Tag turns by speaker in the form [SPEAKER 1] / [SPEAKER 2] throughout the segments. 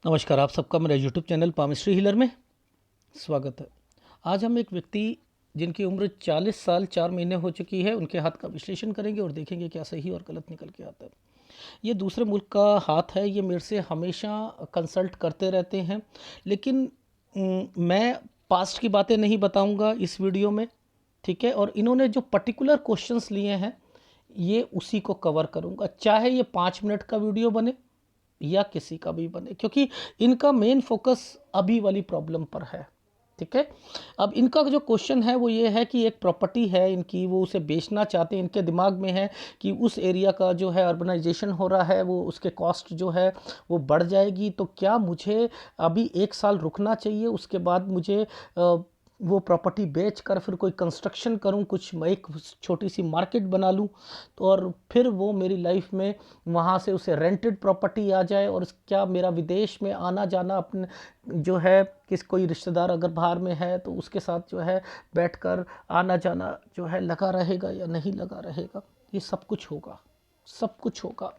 [SPEAKER 1] नमस्कार, आप सबका मेरे यूट्यूब चैनल पामिस्ट्री हीलर में स्वागत है। आज हम एक व्यक्ति जिनकी उम्र 40 साल 4 महीने हो चुकी है, उनके हाथ का विश्लेषण करेंगे और देखेंगे क्या सही और गलत निकल के आता है। ये दूसरे मुल्क का हाथ है, ये मेरे से हमेशा कंसल्ट करते रहते हैं, लेकिन मैं पास्ट की बातें नहीं बताऊंगा इस वीडियो में, ठीक है। और इन्होंने जो पर्टिकुलर क्वेश्चंस लिए हैं, ये उसी को कवर करूंगा, चाहे ये 5 मिनट का वीडियो बने या किसी का भी बने, क्योंकि इनका मेन फोकस अभी वाली प्रॉब्लम पर है, ठीक है। अब इनका जो क्वेश्चन है वो ये है कि एक प्रॉपर्टी है इनकी, वो उसे बेचना चाहते हैं। इनके दिमाग में है कि उस एरिया का जो है अर्बनाइजेशन हो रहा है, वो उसके कॉस्ट जो है वो बढ़ जाएगी, तो क्या मुझे अभी 1 साल रुकना चाहिए, उसके बाद मुझे वो प्रॉपर्टी बेच कर फिर कोई कंस्ट्रक्शन करूं, कुछ मैं एक छोटी सी मार्केट बना लूं, तो और फिर वो मेरी लाइफ में वहाँ से उसे रेंटेड प्रॉपर्टी आ जाए। और क्या मेरा विदेश में आना जाना अपने जो है, कोई रिश्तेदार अगर बाहर में है तो उसके साथ जो है बैठकर आना जाना जो है लगा रहेगा या नहीं लगा रहेगा। ये सब कुछ होगा, सब कुछ होगा,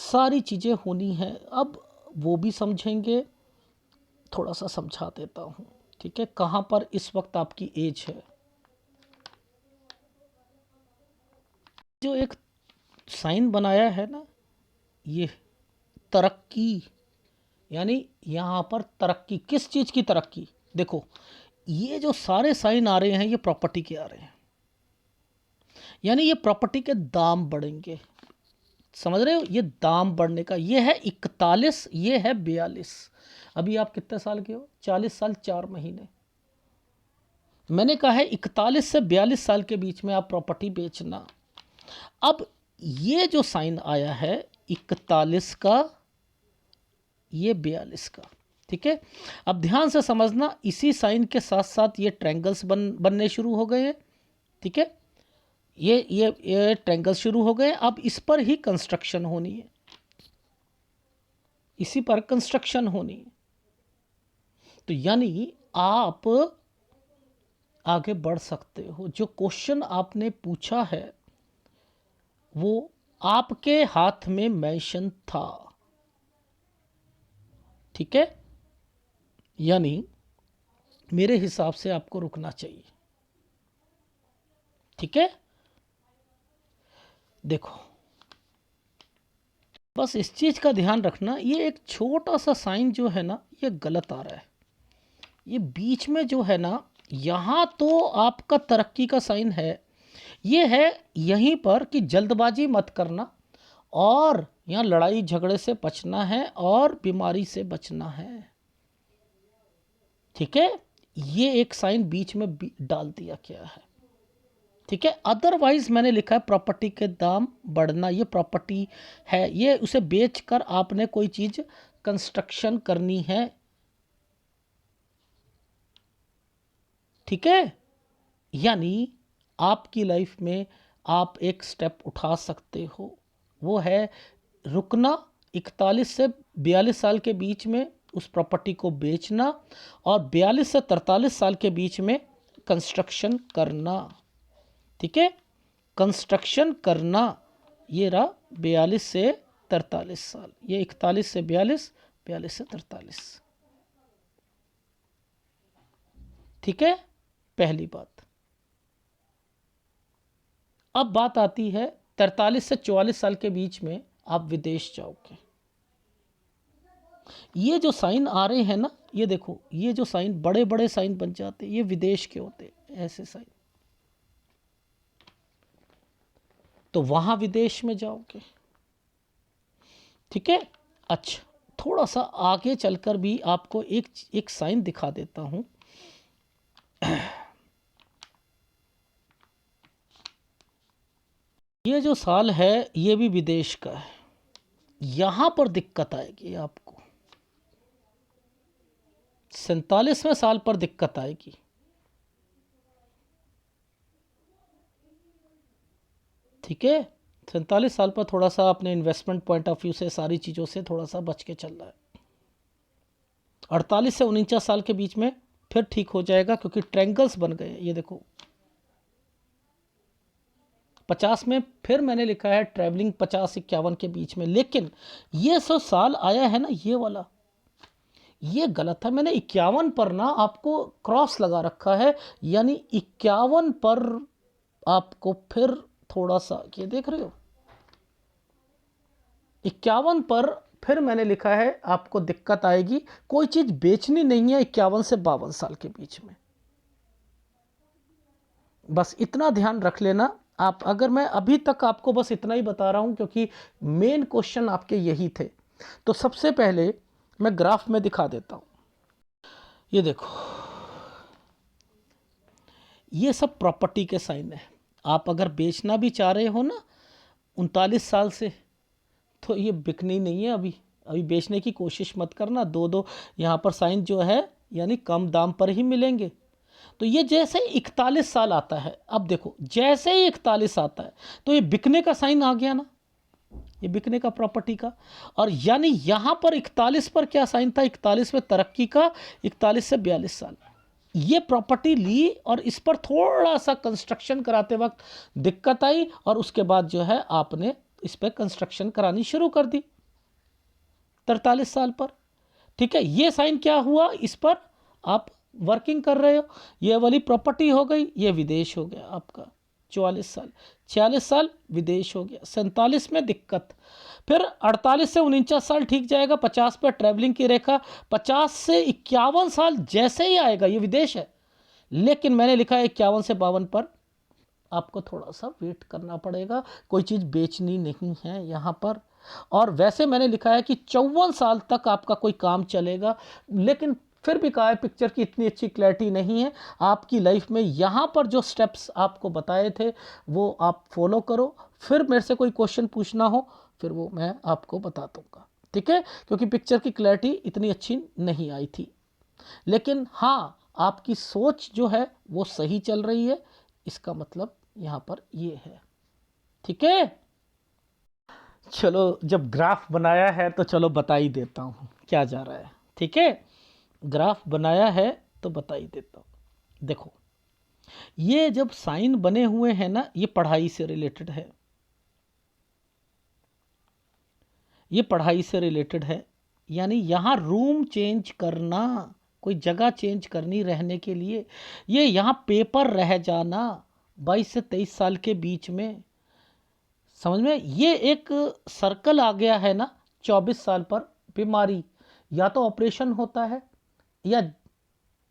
[SPEAKER 1] सारी चीज़ें होनी हैं। अब वो भी समझेंगे, थोड़ा सा समझा देता हूँ, ठीक है। कहाँ पर इस वक्त आपकी एज है, जो एक साइन बनाया है ना, ये तरक्की, यानी यहाँ पर तरक्की, किस चीज़ की तरक्की? देखो, ये जो सारे साइन आ रहे हैं ये प्रॉपर्टी के आ रहे हैं, यानी ये प्रॉपर्टी के दाम बढ़ेंगे। समझ रहे हो? ये दाम बढ़ने का, ये है 41, ये है 42। अभी आप कितने साल के हो? 40 साल 4 महीने। मैंने कहा है 41 से 42 साल के बीच में आप प्रॉपर्टी बेचना। अब ये जो साइन आया है 41 का, ये 42 का, ठीक है। अब ध्यान से समझना, इसी साइन के साथ साथ ये ट्रायंगल्स बनने शुरू हो गए हैं, ठीक है। ये ट्रायंगल्स शुरू हो गए। अब इस पर ही कंस्ट्रक्शन होनी है, इसी पर कंस्ट्रक्शन होनी है। तो यानी आप आगे बढ़ सकते हो। जो क्वेश्चन आपने पूछा है वो आपके हाथ में मेंशन था, ठीक है। यानी मेरे हिसाब से आपको रुकना चाहिए, ठीक है। देखो, बस इस चीज़ का ध्यान रखना, ये एक छोटा सा साइन जो है ना ये गलत आ रहा है। ये बीच में जो है ना, यहाँ तो आपका तरक्की का साइन है, ये है यहीं पर कि जल्दबाजी मत करना, और यहाँ लड़ाई झगड़े से बचना है और बीमारी से बचना है, ठीक है। ये एक साइन बीच में डाल दिया गया है, ठीक है। अदरवाइज मैंने लिखा है प्रॉपर्टी के दाम बढ़ना, ये प्रॉपर्टी है, ये उसे बेचकर आपने कोई चीज कंस्ट्रक्शन करनी है, ठीक है। यानी आपकी लाइफ में आप एक स्टेप उठा सकते हो, वो है रुकना, 41 से 42 साल के बीच में उस प्रॉपर्टी को बेचना, और 42 से 43 साल के बीच में कंस्ट्रक्शन करना, ठीक है। कंस्ट्रक्शन करना, ये रहा 42 से 43 साल, ये 41 से 42, 42 से 43, ठीक है। पहली बात। अब बात आती है 43 से 44 साल के बीच में आप विदेश जाओगे। ये जो साइन आ रहे हैं ना, ये देखो, ये जो साइन बड़े बड़े साइन बन जाते हैं, ये विदेश के होते हैं, ऐसे साइन, तो वहां विदेश में जाओगे, ठीक है। अच्छा, थोड़ा सा आगे चलकर भी आपको एक एक साइन दिखा देता हूं। ये जो साल है ये भी विदेश का है, यहां पर दिक्कत आएगी आपको, 47वें साल पर दिक्कत आएगी, ठीक है। 47 साल पर थोड़ा सा अपने इन्वेस्टमेंट पॉइंट ऑफ व्यू से सारी चीज़ों से थोड़ा सा बच के चल रहा है। 48 से 49 साल के बीच में फिर ठीक हो जाएगा, क्योंकि ट्रायंगल्स बन गए, ये देखो 50 में फिर मैंने लिखा है ट्रैवलिंग 50-51 के बीच में, लेकिन ये 100 साल आया है ना ये वाला, ये गलत है। मैंने 51 पर ना आपको क्रॉस लगा रखा है, यानी 51 पर आपको फिर थोड़ा सा, ये देख रहे हो 51 पर फिर मैंने लिखा है आपको दिक्कत आएगी, कोई चीज बेचनी नहीं है 51 से 52 साल के बीच में। बस इतना ध्यान रख लेना आप। अगर मैं अभी तक आपको बस इतना ही बता रहा हूं क्योंकि मेन क्वेश्चन आपके यही थे। तो सबसे पहले मैं ग्राफ में दिखा देता हूं। ये देखो, ये सब प्रॉपर्टी के साइन है। आप अगर बेचना भी चाह रहे हो ना 39 साल से, तो ये बिकनी नहीं है अभी। अभी बेचने की कोशिश मत करना। दो दो यहाँ पर साइन जो है यानी कम दाम पर ही मिलेंगे। तो ये जैसे ही 41 साल आता है, अब देखो जैसे ही 41 आता है तो ये बिकने का साइन आ गया ना, ये बिकने का प्रॉपर्टी का। और यानी यहां पर 41 पर क्या साइन था, 41 में तरक्की का, 41 से 42 साल ये प्रॉपर्टी ली और इस पर थोड़ा सा कंस्ट्रक्शन कराते वक्त दिक्कत आई और उसके बाद जो है आपने इस पर कंस्ट्रक्शन करानी शुरू कर दी 43 साल पर। ठीक है, ये साइन क्या हुआ, इस पर आप वर्किंग कर रहे हो, ये वाली प्रॉपर्टी हो गई, ये विदेश हो गया आपका 44 साल, 46 साल विदेश हो गया, 47 में दिक्कत, फिर 48 से 49 साल ठीक जाएगा, 50 पर ट्रैवलिंग की रेखा, 50 से 51 साल जैसे ही आएगा ये विदेश है, लेकिन मैंने लिखा है 51 से 52 पर आपको थोड़ा सा वेट करना पड़ेगा, कोई चीज़ बेचनी नहीं है यहाँ पर। और वैसे मैंने लिखा है कि 54 साल तक आपका कोई काम चलेगा, लेकिन फिर भी कहा है पिक्चर की इतनी अच्छी क्लैरिटी नहीं है आपकी लाइफ में। यहाँ पर जो स्टेप्स आपको बताए थे वो आप फॉलो करो, फिर मेरे से कोई क्वेश्चन पूछना हो फिर वो मैं आपको बता दूंगा। ठीक है, क्योंकि पिक्चर की क्लैरिटी इतनी अच्छी नहीं आई थी, लेकिन हाँ आपकी सोच जो है वो सही चल रही है, इसका मतलब यहाँ पर ये है। ठीक है, चलो जब ग्राफ बनाया है तो चलो बता ही देता हूँ क्या जा रहा है। ठीक है, ग्राफ बनाया है तो बता ही देता हूँ। देखो ये जब साइन बने हुए हैं ना, ये पढ़ाई से रिलेटेड है, ये पढ़ाई से रिलेटेड है, यानी यहाँ रूम चेंज करना, कोई जगह चेंज करनी रहने के लिए, ये यहाँ पेपर रह जाना 22 से 23 साल के बीच में, समझ में, ये एक सर्कल आ गया है ना। 24 साल पर बीमारी, या तो ऑपरेशन होता है या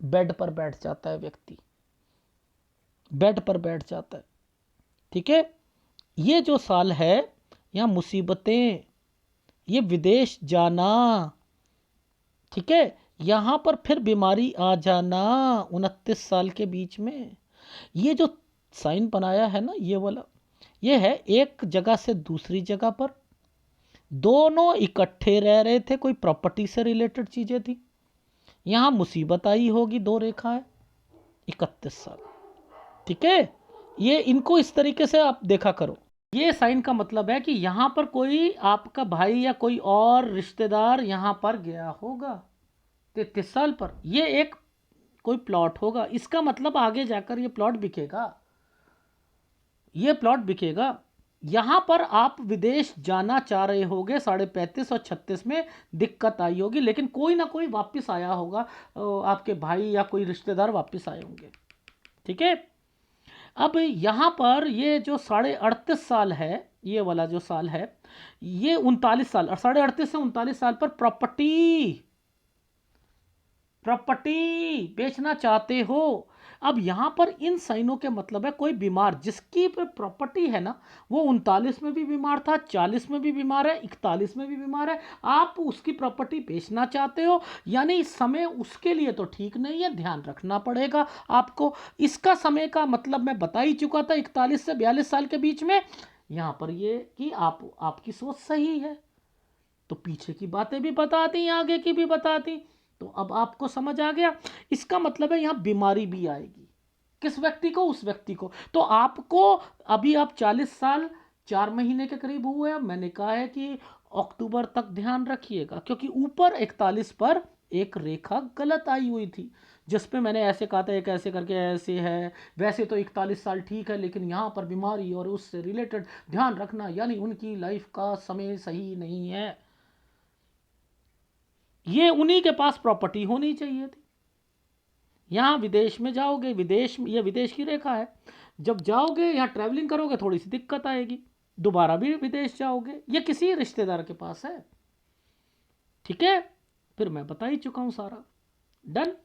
[SPEAKER 1] बेड पर बैठ जाता है व्यक्ति, बेड पर बैठ जाता है। ठीक है, ये जो साल है यहाँ मुसीबतें, ये विदेश जाना, ठीक है, यहाँ पर फिर बीमारी आ जाना 29 साल के बीच में। ये जो साइन बनाया है ना ये वाला, ये है एक जगह से दूसरी जगह पर, दोनों इकट्ठे रह रहे थे, कोई प्रॉपर्टी से रिलेटेड चीजें थी, यहाँ मुसीबत आई होगी, दो रेखा है 31 साल। ठीक है, ये इनको इस तरीके से आप देखा करो। ये साइन का मतलब है कि यहाँ पर कोई आपका भाई या कोई और रिश्तेदार यहाँ पर गया होगा 33 साल पर, ये एक कोई प्लॉट होगा, इसका मतलब आगे जाकर ये प्लॉट बिकेगा, ये प्लॉट बिकेगा। यहाँ पर आप विदेश जाना चाह रहे होगे 35.5 और 36 में दिक्कत आई होगी, लेकिन कोई ना कोई वापस आया होगा, आपके भाई या कोई रिश्तेदार वापस आए होंगे। ठीक है, अब यहाँ पर ये जो 38.5 साल है, ये वाला जो साल है, ये 39 साल, और 38.5 से 39 साल पर प्रॉपर्टी, प्रॉपर्टी बेचना चाहते हो। अब यहां पर इन साइनों के मतलब है कोई बीमार, जिसकी प्रॉपर्टी है ना वो 39 में भी बीमार था, 40 में भी बीमार है, 41 में भी बीमार है, आप उसकी प्रॉपर्टी बेचना चाहते हो, यानी इस समय उसके लिए तो ठीक नहीं है, ध्यान रखना पड़ेगा आपको। इसका समय का मतलब मैं बता ही चुका था 41 से 42 साल के बीच में। यहां पर ये कि आपकी सोच सही है तो पीछे की बातें भी बता दी, आगे की भी बता दी, तो अब आपको समझ आ गया। इसका मतलब है यहां बीमारी भी आएगी, किस व्यक्ति को, उस व्यक्ति को। तो आपको अभी आप 40 साल 4 महीने के करीब हुए हैं, मैंने कहा है कि अक्टूबर तक ध्यान रखिएगा, क्योंकि ऊपर 41 पर एक रेखा गलत आई हुई थी, जिस पे मैंने ऐसे कहा था एक ऐसे करके ऐसे है, वैसे तो 41 साल ठीक है, लेकिन यहाँ पर बीमारी और उससे रिलेटेड ध्यान रखना, यानी उनकी लाइफ का समय सही नहीं है। ये उन्हीं के पास प्रॉपर्टी होनी चाहिए थी। यहाँ विदेश में जाओगे, विदेश, ये विदेश की रेखा है, जब जाओगे यहाँ ट्रैवलिंग करोगे थोड़ी सी दिक्कत आएगी, दोबारा भी विदेश जाओगे। ये किसी रिश्तेदार के पास है, ठीक है, फिर मैं बता ही चुका हूँ सारा। डन।